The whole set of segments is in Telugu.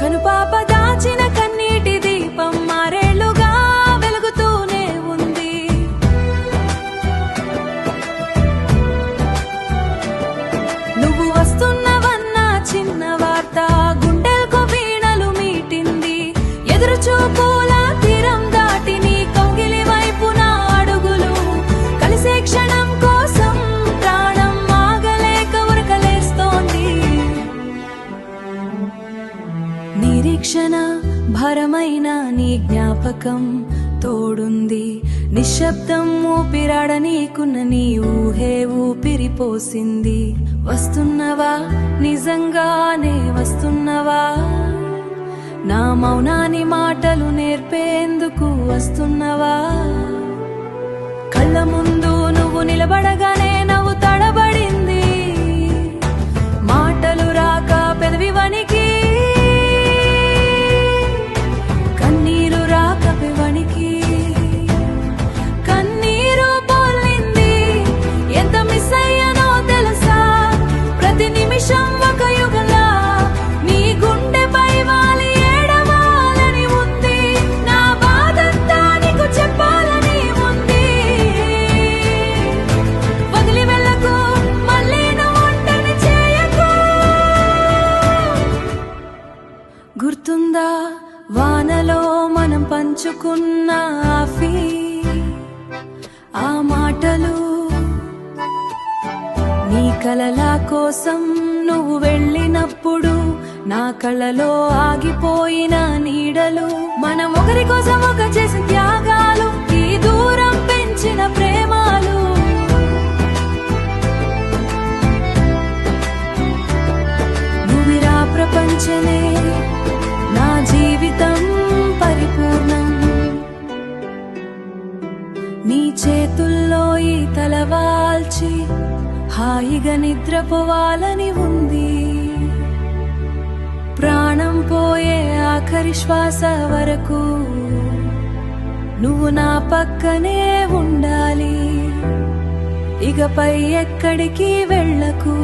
కనుపాప దాచిన కన్నీటి దీపం మారేళ్లుగా వెలుగుతూనే ఉంది. నువ్వు వస్తున్నవన్న చిన్న వార్త గుండెలకు వీణలు మీటింది. ఎదురు చూపుల తీరం దాటి నీ కౌగిలి వైపు నా అడుగులు కలిసే క్షణం కోసం ప్రాణం ఆగలేక ఉరకలేస్తోంది. నిరీక్షణ భరమైన నీ జ్ఞాపకం తోడుంది. నిశ్శబ్దం ఊపిరాడ నీకున్న నీ ఊహే ఊపిరిపోసింది. వస్తున్నవా, నిజంగానే వస్తున్నవా? నా మౌనాని మాటలు నేర్పేందుకు వస్తున్నవా? కళ్ళ ముందు నువ్వు నిలబడగానే నవ్వు తడబడింది. మాటలు రాక పెదవి వణికి, కన్నీరు రాక వణికి, కన్నీరు పొల్లింది. ఎంత మిస్ అయ్యానో తెలుసా? ప్రతి నిమిషం ఒక యుగంలా నీ గుండెపై వాలి ఏడవాలని ఉంది. నా బాధంతా నీకు చెప్పాలని ఉంది. వదిలి వెళ్ళకు, మళ్ళీ నువ్వు ఒంటరి చేయకు. గుర్తుందా వానలో మనం పంచుకున్న ఆ మాటలు? నీ కలల కోసం నువ్వు వెళ్ళినప్పుడు నా కళ్ళలో ఆగిపోయిన నీడలు. మనం ఒకరి కోసం ఒక చేసిన త్యాగాలు, ఈ దూరం పెంచిన ప్రేమాలు. నువ్విరా ప్రపంచమే నా జీవితం పరిపూర్ణం. నీ చేతుల్లో ఈ తలవాల్చి హాయిగా నిద్రపోవాలని ఉంది. ప్రాణం పోయే ఆఖరి శ్వాస వరకు నువ్వు నా పక్కనే ఉండాలి. ఇకపై ఎక్కడికి వెళ్ళకు,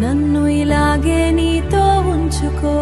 నన్ను ఇలాగే నీతో ఉంచుకో.